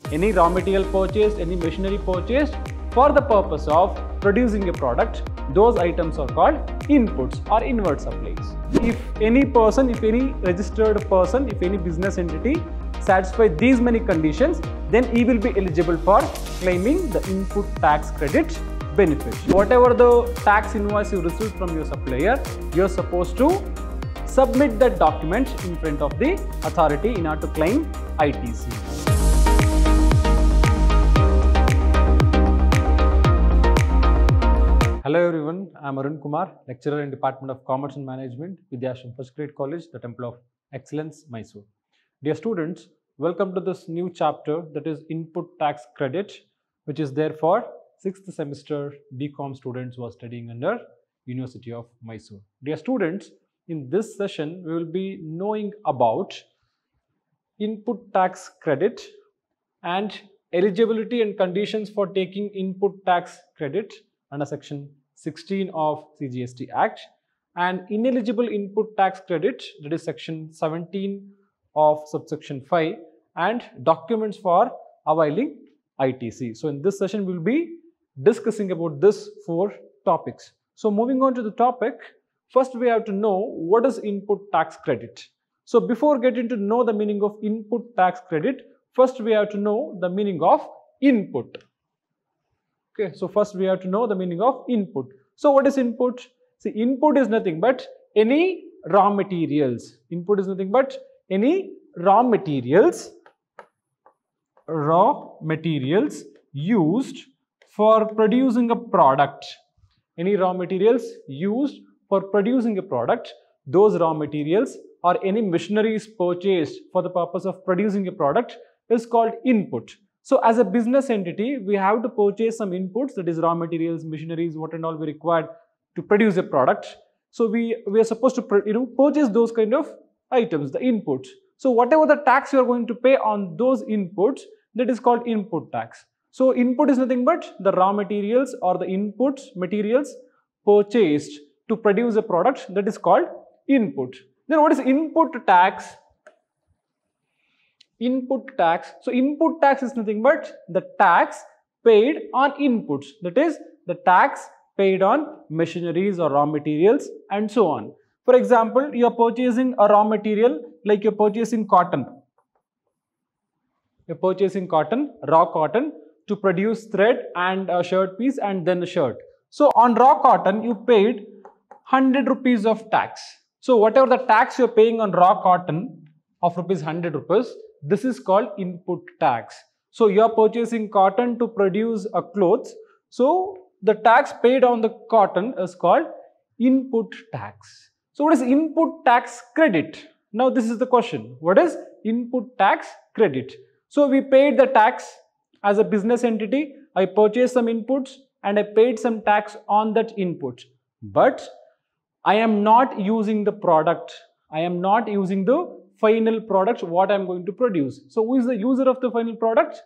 Any raw material purchased, any machinery purchased for the purpose of producing a product, those items are called inputs or inward supplies. If any person, if any registered person, if any business entity satisfy these many conditions, then he will be eligible for claiming the input tax credit benefit. Whatever the tax invoice you received from your supplier, you are supposed to submit that document in front of the authority in order to claim ITC. Hello everyone, I am Arun Kumar, lecturer in Department of Commerce and Management, Vidyashram First Grade College, the Temple of Excellence, Mysore. Dear students, welcome to this new chapter, that is input tax credit, which is there for 6th semester BCom students who are studying under University of Mysore. Dear students, in this session we will be knowing about input tax credit and eligibility and conditions for taking input tax credit under section 16 of CGST Act, and ineligible input tax credit, that is section 17 of subsection 5, and documents for availing ITC. So in this session we will be discussing about this 4 topics. So moving on to the topic, first we have to know what is input tax credit. So before getting to know the meaning of input tax credit, first we have to know the meaning of input. Okay, so first we have to know the meaning of input. So what is input? See, input is nothing but any raw materials. Input is nothing but any raw materials used for producing a product. Any raw materials used for producing a product, those raw materials or any machineries purchased for the purpose of producing a product is called input. So as a business entity, we have to purchase some inputs, that is raw materials, machineries, what and all we required to produce a product. So we are supposed to purchase those kind of items, the inputs. So whatever the tax you are going to pay on those inputs, that is called input tax. So input is nothing but the raw materials or the inputs, materials purchased to produce a product, that is called input. Then what is input tax? Input tax. So input tax is nothing but the tax paid on inputs, that is the tax paid on machineries or raw materials and so on. For example, you are purchasing a raw material, like you are purchasing cotton. You are purchasing cotton, raw cotton, to produce thread and a shirt piece and then a shirt. So on raw cotton you paid 100 rupees of tax. So whatever the tax you are paying on raw cotton of rupees 100 rupees, this is called input tax. So you are purchasing cotton to produce a clothes. So the tax paid on the cotton is called input tax. So what is input tax credit? Now this is the question. What is input tax credit? So we paid the tax as a business entity. I purchased some inputs and I paid some tax on that input. But I am not using the product. I am not using the final product what I am going to produce. So who is the user of the final product?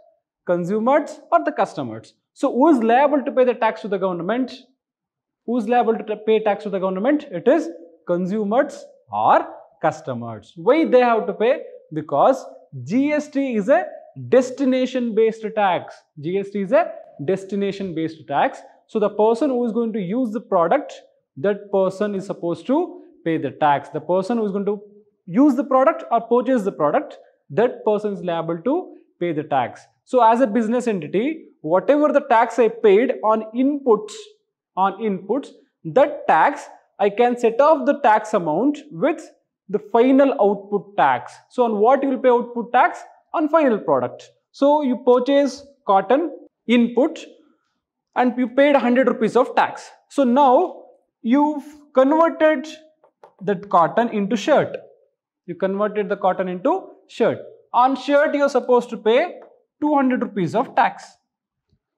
Consumers or the customers. So who is liable to pay the tax to the government? Who is liable to pay tax to the government? It is consumers or customers. Why they have to pay? Because GST is a destination based tax. GST is a destination based tax. So the person who is going to use the product, that person is supposed to pay the tax. The person who is going to use the product or purchase the product, that person is liable to pay the tax. So as a business entity, whatever the tax I paid on inputs, that tax I can set off the tax amount with the final output tax. So on what you will pay output tax? On final product. So you purchase cotton input and you paid 100 rupees of tax. So now you've converted that cotton into shirt. You converted the cotton into shirt. On shirt you are supposed to pay 200 rupees of tax.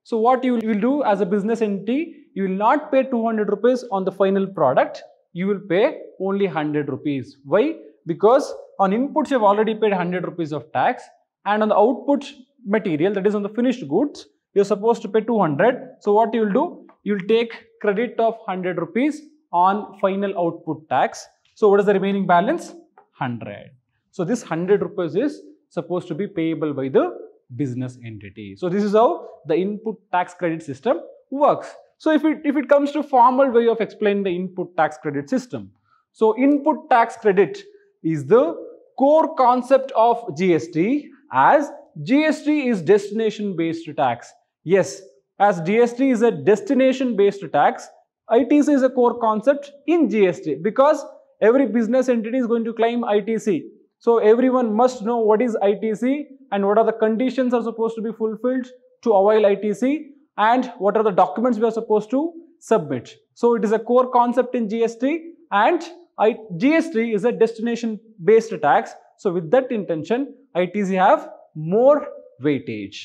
So what you will do as a business entity, you will not pay 200 rupees on the final product. You will pay only 100 rupees. Why? Because on inputs you have already paid 100 rupees of tax, and on the output material, that is on the finished goods, you are supposed to pay 200. So what you will do? You will take credit of 100 rupees on final output tax. So what is the remaining balance? 100. So this 100 rupees is supposed to be payable by the business entity. So this is how the input tax credit system works. So if it comes to formal way of explaining the input tax credit system, so input tax credit is the core concept of GST, as GST is destination based tax. Yes, as GST is a destination based tax, ITC is a core concept in GST because every business entity is going to claim ITC. So everyone must know what is ITC and what are the conditions are supposed to be fulfilled to avail ITC and what are the documents we are supposed to submit. So it is a core concept in GST, and GST is a destination based tax. So with that intention, ITC have more weightage.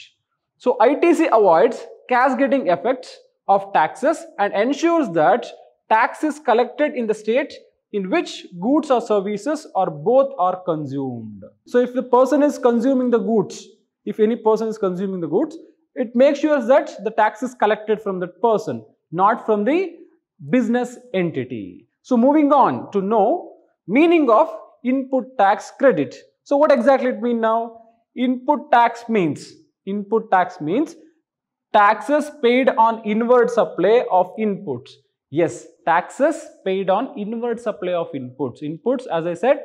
So ITC avoids cascading effects of taxes and ensures that tax is collected in the state in which goods or services or both are consumed. So if the person is consuming the goods, if any person is consuming the goods, it makes sure that the tax is collected from that person, not from the business entity. So moving on to know meaning of input tax credit. So what exactly it means now? Input tax means taxes paid on inward supply of inputs. Yes, taxes paid on inward supply of inputs. Inputs, as I said,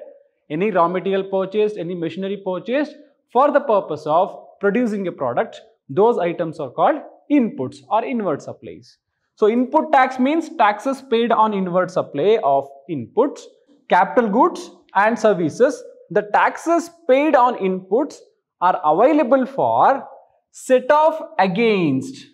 any raw material purchased, any machinery purchased for the purpose of producing a product, those items are called inputs or inward supplies. So input tax means taxes paid on inward supply of inputs, capital goods and services. The taxes paid on inputs are available for set off against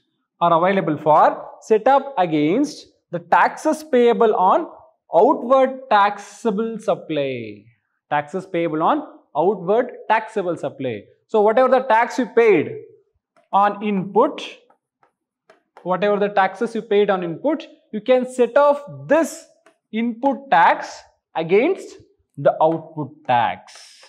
the taxes payable on outward taxable supply. Taxes payable on outward taxable supply. So whatever the tax you paid on input, whatever the taxes you paid on input, you can set off this input tax against the output tax.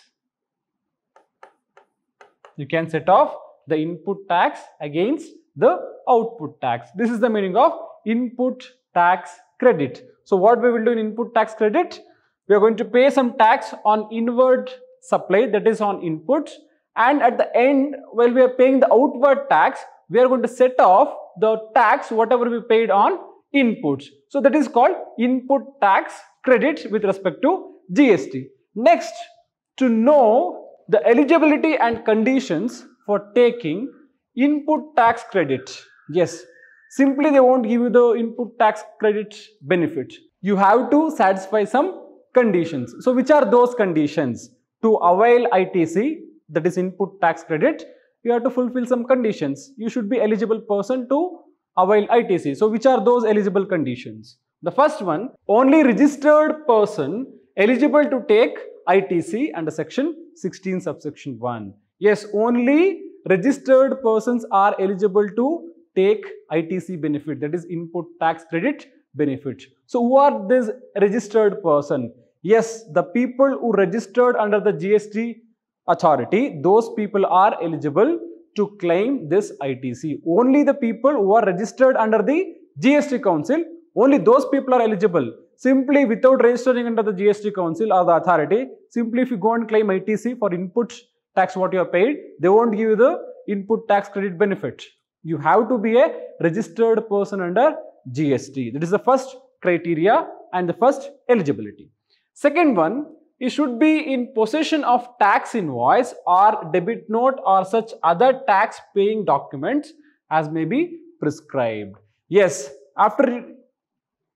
You can set off the input tax against the output tax. This is the meaning of input tax credit. So what we will do in input tax credit? We are going to pay some tax on inward supply, that is on inputs, and at the end, while we are paying the outward tax, we are going to set off the tax whatever we paid on inputs. So that is called input tax credit with respect to GST. Next, to know the eligibility and conditions for taking input tax credit. Yes, simply they won't give you the input tax credit benefit. You have to satisfy some conditions. So which are those conditions? To avail ITC, that is input tax credit, you have to fulfill some conditions. You should be eligible person to avail ITC. So which are those eligible conditions? The first one, only registered person eligible to take ITC under section 16 subsection 1. Yes, only registered persons are eligible to take ITC benefit, that is input tax credit benefit. So who are this registered person? Yes, the people who registered under the GST authority, those people are eligible to claim this ITC. Only the people who are registered under the GST council, only those people are eligible. Simply without registering under the GST council or the authority, simply if you go and claim ITC for input tax what you have paid, they won't give you the input tax credit benefit. You have to be a registered person under GST. That is the first criteria and the first eligibility. Second one, you should be in possession of tax invoice or debit note or such other tax paying documents as may be prescribed. Yes, after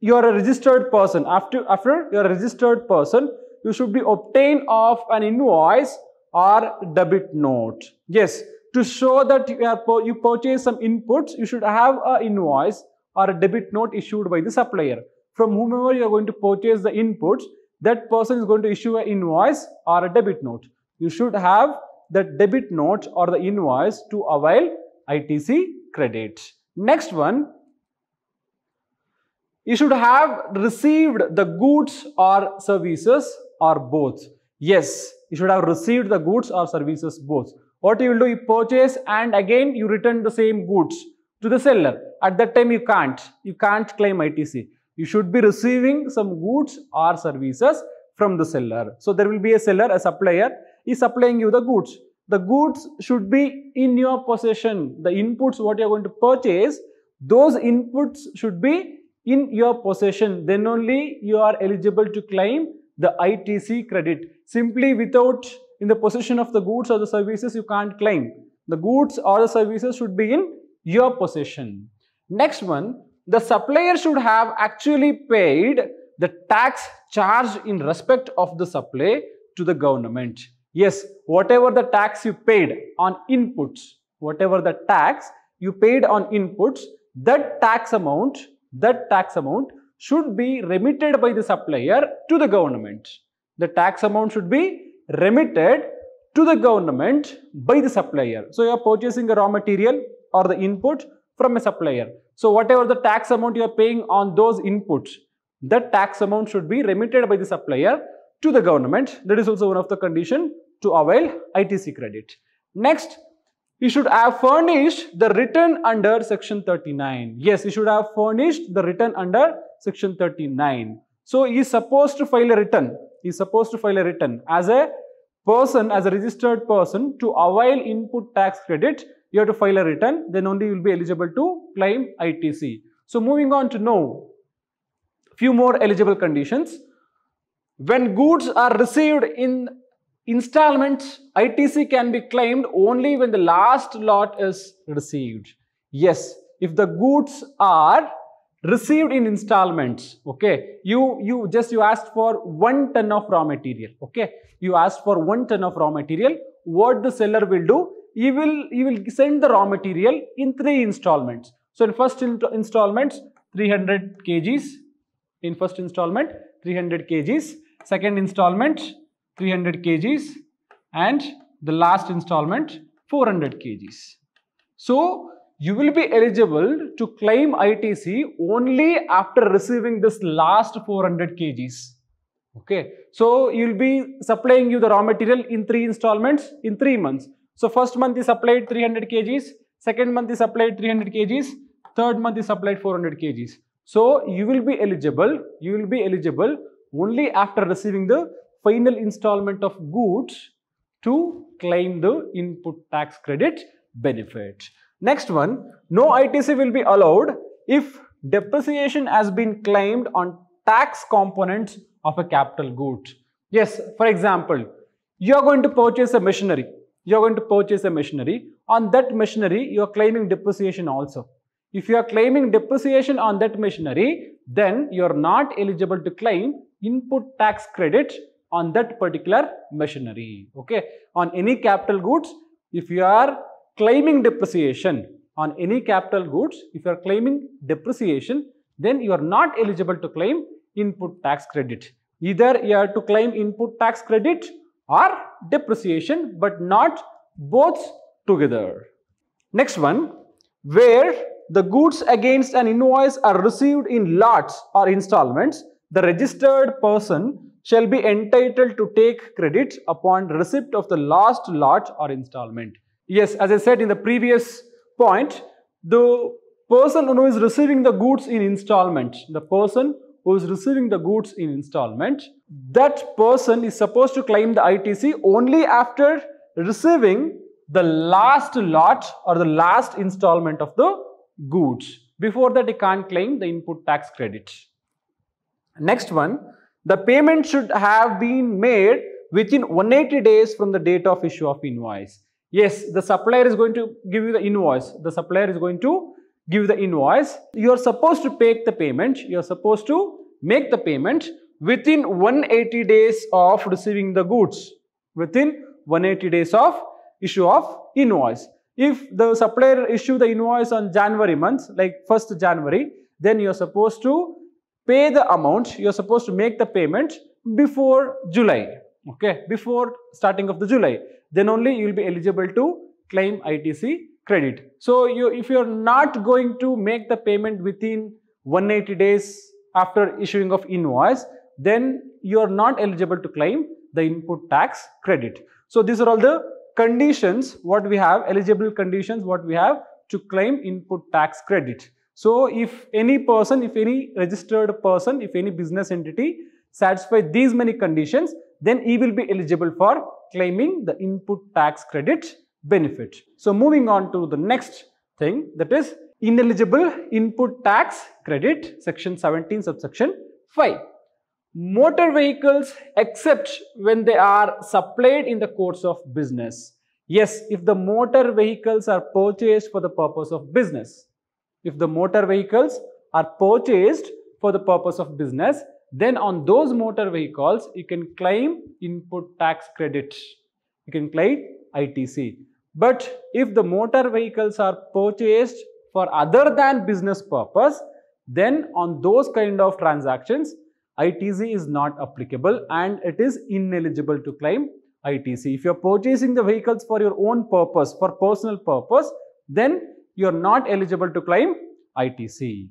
you are a registered person, after you are a registered person, you should be obtained of an invoice or debit note. Yes, to show that you purchase some inputs, you should have an invoice or a debit note issued by the supplier. From whomever you are going to purchase the inputs, that person is going to issue an invoice or a debit note. You should have that debit note or the invoice to avail ITC credit. Next one, you should have received the goods or services or both. Yes, you should have received the goods or services both. What you will do, you purchase and again you return the same goods to the seller. At that time you can't claim ITC. You should be receiving some goods or services from the seller. So there will be a seller, a supplier, is supplying you the goods. the goods should be in your possession. The inputs what you are going to purchase, those inputs should be in your possession. Then only you are eligible to claim the ITC credit. Simply without in the possession of the goods or the services, you can't claim. The goods or the services should be in your possession. Next one, the supplier should have actually paid the tax charged in respect of the supply to the government. Yes, whatever the tax you paid on inputs, whatever the tax you paid on inputs, that tax amount should be remitted by the supplier to the government. The tax amount should be remitted to the government by the supplier. So you are purchasing a raw material or the input from a supplier. So whatever the tax amount you are paying on those inputs, that tax amount should be remitted by the supplier to the government. That is also one of the conditions to avail ITC credit. Next, you should have furnished the return under section 39. Yes, you should have furnished the return under section 39. So he is supposed to file a return. He is supposed to file a return as a person, as a registered person, to avail input tax credit. You have to file a return, then only you will be eligible to claim ITC. So moving on to know few more eligible conditions. When goods are received in installments, ITC can be claimed only when the last lot is received. Yes, if the goods are received in installments, okay, you asked for 1 ton of raw material, okay, you asked for 1 ton of raw material. What the seller will do, he will send the raw material in 3 installments. So in first installments 300 kgs, in first installment 300 kgs, second installment 300 kgs, and the last installment 400 kgs. So you will be eligible to claim ITC only after receiving this last 400 kgs. Okay, so you will be supplying you the raw material in 3 installments in 3 months. So first month is supplied 300 kgs, second month is supplied 300 kgs, third month is supplied 400 kgs. So you will be eligible only after receiving the final installment of goods to claim the input tax credit benefit. Next one, no ITC will be allowed if depreciation has been claimed on tax components of a capital good. Yes, for example, you are going to purchase a machinery. On that machinery, you are claiming depreciation also. If you are claiming depreciation on that machinery, then you are not eligible to claim input tax credit on that particular machinery. Okay, on any capital goods, if you are claiming depreciation on any capital goods, if you are claiming depreciation, then you are not eligible to claim input tax credit. Either you have to claim input tax credit or depreciation, but not both together. Next one, where the goods against an invoice are received in lots or installments, the registered person shall be entitled to take credit upon receipt of the last lot or installment. Yes, as I said in the previous point, the person who is receiving the goods in installment, that person is supposed to claim the ITC only after receiving the last lot or the last installment of the goods. Before that, he can't claim the input tax credit. Next one, the payment should have been made within 180 days from the date of issue of invoice. Yes, the supplier is going to give you the invoice. You are supposed to make the payment. You are supposed to make the payment within 180 days of receiving the goods. Within 180 days of issue of invoice. If the supplier issue the invoice on January month, like 1st January, then you are supposed to pay the amount. You are supposed to make the payment before July. Okay, before starting of the July. Then only you will be eligible to claim ITC credit. So if you are not going to make the payment within 180 days after issuing of invoice, then you are not eligible to claim the input tax credit. So these are all the conditions what we have, eligible conditions what we have to claim input tax credit. So if any person, if any registered person, if any business entity satisfy these many conditions, then he will be eligible for claiming the input tax credit benefit. So moving on to the next thing, that is ineligible input tax credit, section 17 subsection 5. Motor vehicles except when they are supplied in the course of business. Yes, if the motor vehicles are purchased for the purpose of business. If the motor vehicles are purchased for the purpose of business, then on those motor vehicles you can claim input tax credit. You can claim ITC. But if the motor vehicles are purchased for other than business purpose, then on those kind of transactions, ITC is not applicable and it is ineligible to claim ITC. If you are purchasing the vehicles for your own purpose, for personal purpose, then you are not eligible to claim ITC.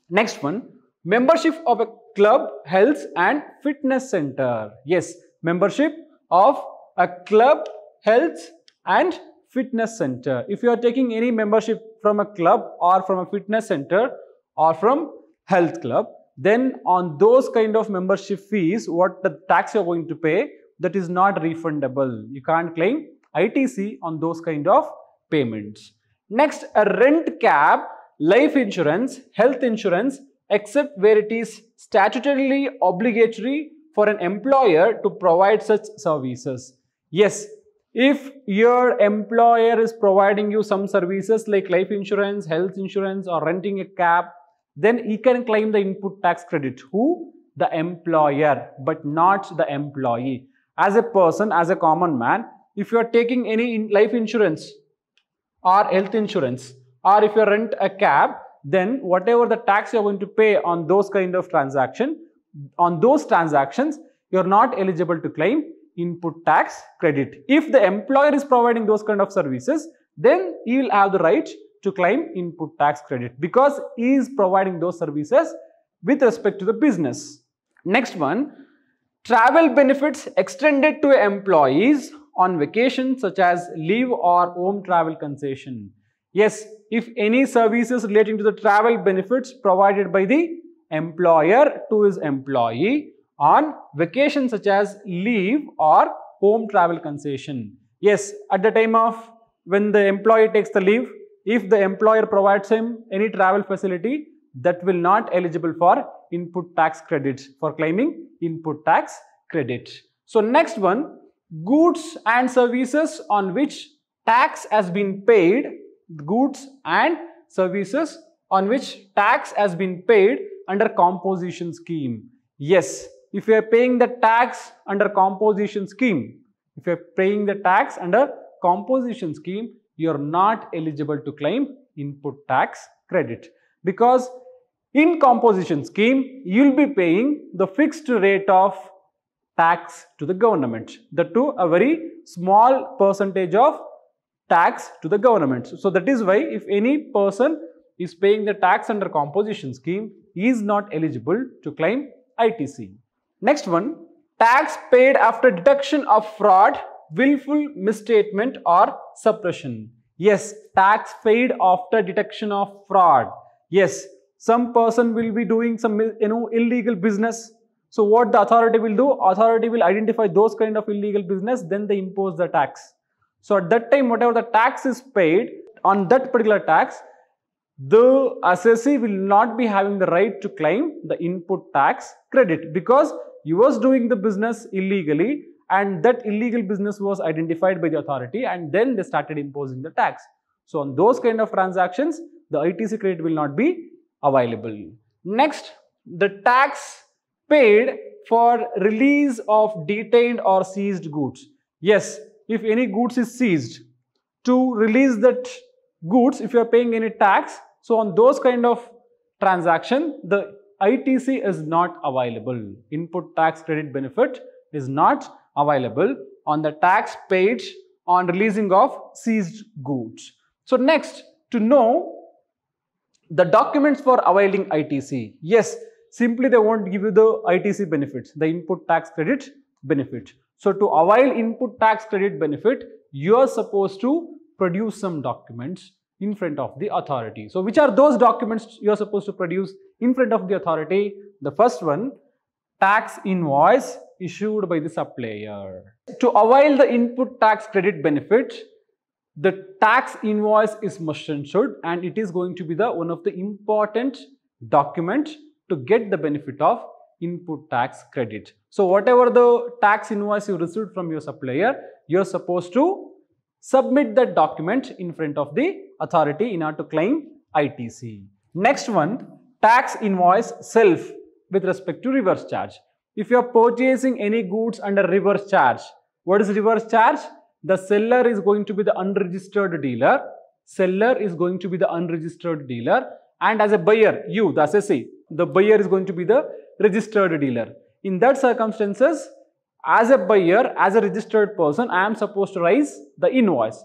Next one, membership of a club, health and fitness center. Yes, membership of a club, health and fitness center. If you are taking any membership from a club or from a fitness center or from health club, then on those kind of membership fees, what the tax you are going to pay, that is not refundable. You can't claim ITC on those kind of payments. Next, a rent cab, life insurance, health insurance, except where it is statutorily obligatory for an employer to provide such services. Yes, if your employer is providing you some services like life insurance, health insurance or renting a cab, then he can claim the input tax credit. Who? The employer, but not the employee. As a person, as a common man, if you are taking any life insurance or health insurance, or if you rent a cab, then whatever the tax you are going to pay on those kind of transactions, you are not eligible to claim input tax credit. If the employer is providing those kind of services, then he will have the right to claim input tax credit because he is providing those services with respect to the business. Next one, travel benefits extended to employees on vacation such as leave or home travel concession. Yes, if any services relating to the travel benefits provided by the employer to his employee on vacation such as leave or home travel concession. Yes, at the time of when the employee takes the leave, if the employer provides him any travel facility, that will not eligible for input tax credit, for claiming input tax credit. So next one, goods and services on which tax has been paid, goods and services on which tax has been paid under composition scheme. Yes, if you are paying the tax under composition scheme, you are not eligible to claim input tax credit because in composition scheme, you will be paying the fixed rate of tax to the government, that too a very small percentage of tax to the government. So that is why if any person is paying the tax under composition scheme, he is not eligible to claim ITC. Next one, tax paid after deduction of fraud, willful misstatement or suppression. Yes, tax paid after detection of fraud. Yes, some person will be doing some illegal business. So what the authority will do? Authority will identify those kind of illegal business, then they impose the tax. So at that time, whatever the tax is paid on that particular tax, the assessee will not be having the right to claim the input tax credit because he was doing the business illegally and that illegal business was identified by the authority and then they started imposing the tax. So on those kind of transactions, the ITC credit will not be available. Next, the tax paid for release of detained or seized goods. Yes, if any goods is seized, to release that goods, if you are paying any tax, so on those kind of transaction, the ITC is not available. Input tax credit benefit is not available on the tax paid on releasing of seized goods. So next, to know the documents for availing ITC. Yes, simply they won't give you the ITC benefits, the input tax credit benefit. So to avail input tax credit benefit, you are supposed to produce some documents in front of the authority. So which are those documents you are supposed to produce in front of the authority? The first one, tax invoice issued by the supplier. To avail the input tax credit benefit, the tax invoice is must and should, and it is going to be the one of the important document to get the benefit of input tax credit. So whatever the tax invoice you received from your supplier, you are supposed to submit that document in front of the authority in order to claim ITC. Next one, tax invoice self with respect to reverse charge. If you are purchasing any goods under reverse charge, what is reverse charge? The seller is going to be the unregistered dealer. Seller is going to be the unregistered dealer, and as a buyer, you, the assessee, the buyer is going to be the registered dealer. In that circumstances, as a buyer, as a registered person, I am supposed to raise the invoice.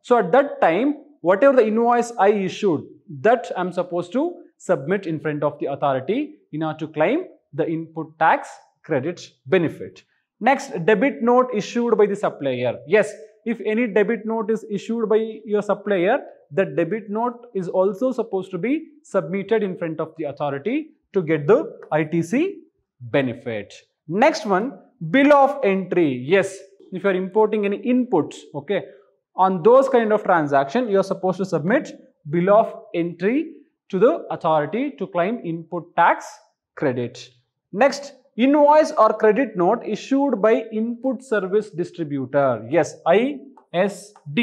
So at that time, whatever the invoice I issued, that I am supposed to submit in front of the authority in order to claim the input tax credit benefit. Next, debit note issued by the supplier. Yes, if any debit note is issued by your supplier, the debit note is also supposed to be submitted in front of the authority to get the ITC benefit. Next one, bill of entry. Yes, if you are importing any inputs, okay, on those kind of transaction, you are supposed to submit bill of entry to the authority to claim input tax credit. Next, invoice or credit note issued by input service distributor. Yes, ISD,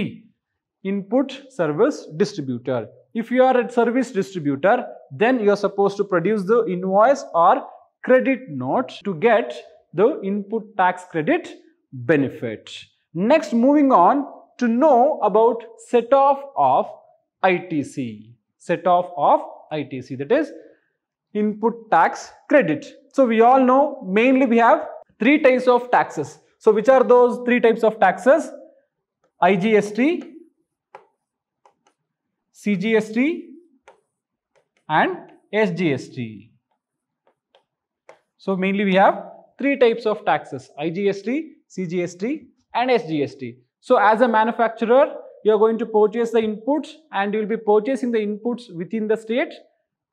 input service distributor. If you are a service distributor, then you are supposed to produce the invoice or credit note to get the input tax credit benefit. Next, moving on to know about set off of ITC. Set off of ITC, that is input tax credit. So we all know mainly we have three types of taxes. So which are those three types of taxes? IGST, CGST and SGST. So mainly we have three types of taxes: IGST, CGST and SGST. So as a manufacturer, you are going to purchase the inputs, and you will be purchasing the inputs within the state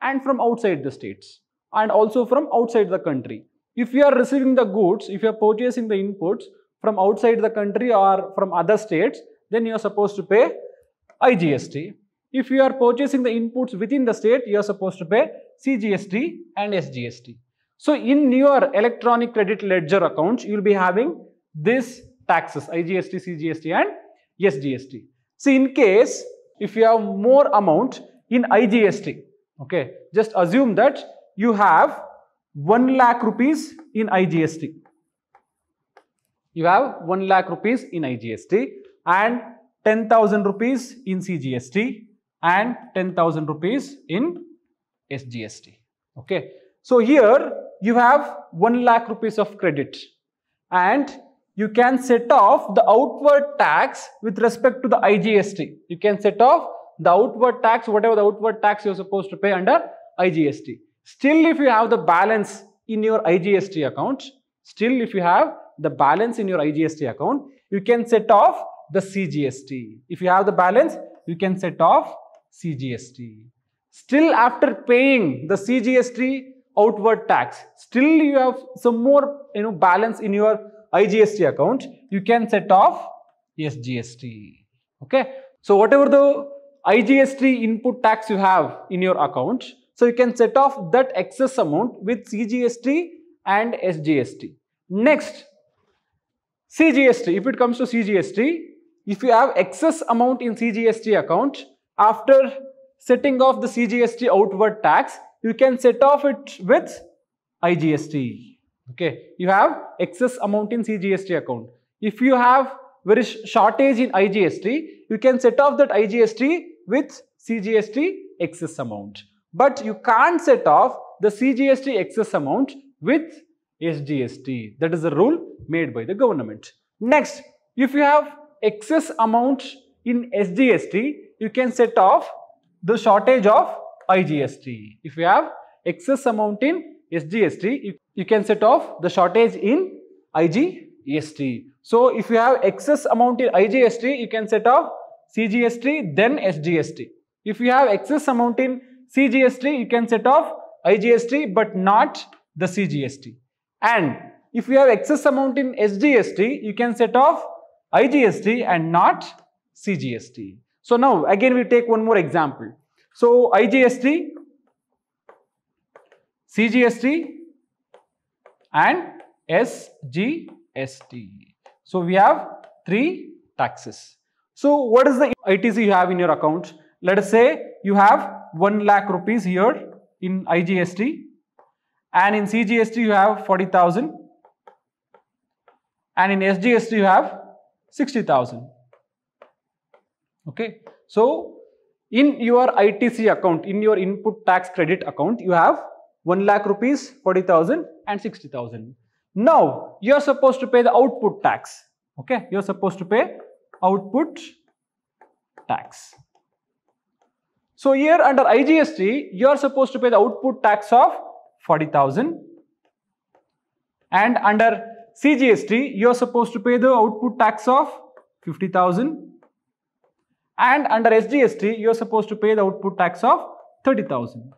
and from outside the states, and also from outside the country. If you are receiving the goods, if you are purchasing the inputs from outside the country or from other states, then you are supposed to pay IGST. If you are purchasing the inputs within the state, you are supposed to pay CGST and SGST. So in your electronic credit ledger accounts, you will be having these taxes: IGST, CGST and SGST. See, in case if you have more amount in IGST, okay, just assume that you have 1 lakh rupees in IGST. You have 1 lakh rupees in IGST and 10,000 rupees in CGST and 10,000 rupees in SGST. Okay. So here you have 1 lakh rupees of credit, and you can set off the outward tax with respect to the IGST. You can set off the outward tax, whatever the outward tax you are supposed to pay under IGST. Still, if you have the balance in your IGST account, you can set off the CGST. If you have the balance, you can set off CGST. Still, after paying the CGST outward tax, still you have some more balance in your IGST account, you can set off SGST. Okay. So whatever the IGST input tax you have in your account, so you can set off that excess amount with CGST and SGST. Next, CGST. If it comes to CGST, if you have excess amount in CGST account, after setting off the CGST outward tax, you can set off it with IGST. Okay, you have excess amount in CGST account. If you have very shortage in IGST, you can set off that IGST with CGST excess amount. But you can't set off the CGST excess amount with SGST. That is the rule made by the government. Next, if you have excess amount in SGST, you can set off the shortage of IGST. If you have excess amount in SGST, you can set off the shortage in IGST. So if you have excess amount in IGST, you can set off CGST then SGST. If you have excess amount in CGST, you can set off IGST but not the CGST. And if you have excess amount in SGST, you can set off IGST and not CGST. So now again we take one more example. So IGST, CGST and SGST. So we have 3 taxes. So what is the ITC you have in your account? Let us say you have 1 lakh rupees here in IGST, and in CGST you have 40,000, and in SGST you have 60,000. Okay. So in your ITC account, in your input tax credit account, you have 1 lakh rupees, 40,000 and 60,000. Now you are supposed to pay the output tax. Okay. You are supposed to pay output tax. So here under IGST, you are supposed to pay the output tax of 40,000, and under CGST, you are supposed to pay the output tax of 50,000, and under SGST, you are supposed to pay the output tax of 30,000.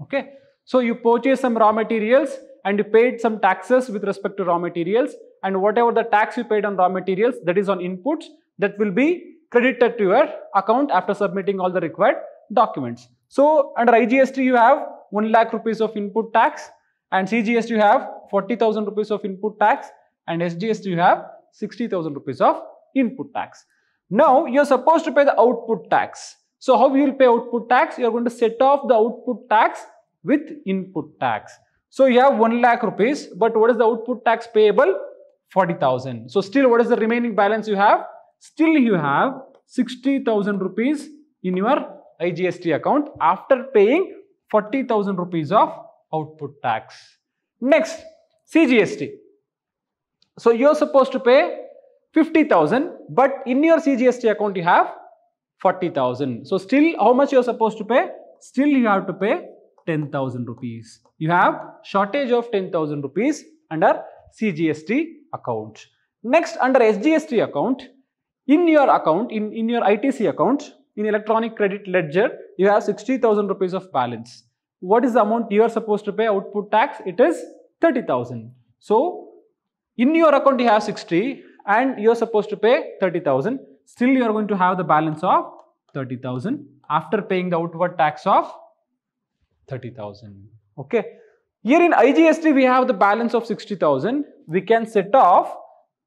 Okay. So you purchase some raw materials and you paid some taxes with respect to raw materials, and whatever the tax you paid on raw materials, that is on inputs, that will be credited to your account after submitting all the required documents. So under IGST you have 1 lakh rupees of input tax, and CGST you have 40,000 rupees of input tax, and SGST you have 60,000 rupees of input tax. Now you are supposed to pay the output tax. So how you will pay output tax? You are going to set off the output tax with input tax. So you have 1 lakh rupees, but what is the output tax payable? 40,000. So still what is the remaining balance you have? Still you have 60,000 rupees in your IGST account after paying 40,000 rupees of output tax. Next, CGST. So you are supposed to pay 50,000, but in your CGST account you have 40,000. So still how much you are supposed to pay? Still you have to pay 10,000 rupees. You have shortage of 10,000 rupees under CGST account. Next, under SGST account, in your account, in your ITC account, in electronic credit ledger, you have 60,000 rupees of balance. What is the amount you are supposed to pay output tax? It is 30,000. So in your account you have 60 and you are supposed to pay 30,000. Still you are going to have the balance of 30,000 after paying the outward tax of 30,000. Okay. Here in IGST we have the balance of 60,000. We can set off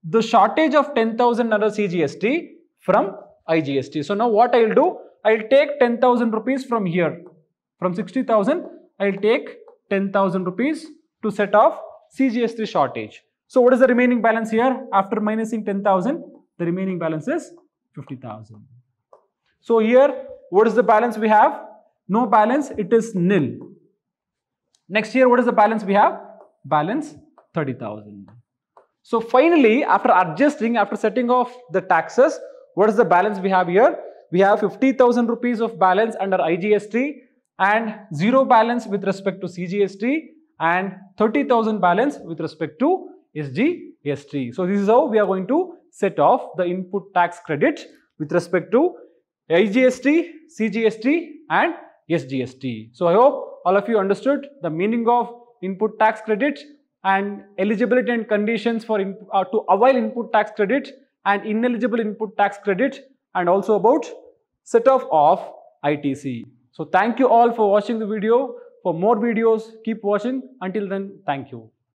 the shortage of 10,000 under CGST from IGST. So now what I will do? I will take 10,000 rupees from here. From 60,000, I will take 10,000 rupees to set off CGST shortage. So what is the remaining balance here? After minusing 10,000, the remaining balance is 50,000. So here, what is the balance we have? No balance, it is nil. Next year, what is the balance we have? Balance 30,000. So finally, after adjusting, after setting off the taxes, what is the balance we have here? We have 50,000 rupees of balance under IGST and 0 balance with respect to CGST and 30,000 balance with respect to SGST. So this is how we are going to set off the input tax credit with respect to IGST, CGST and SGST. So I hope all of you understood the meaning of input tax credit and eligibility and conditions for to avail input tax credit and ineligible input tax credit, and also about set off of ITC. So thank you all for watching the video. For more videos, keep watching. Until then, thank you.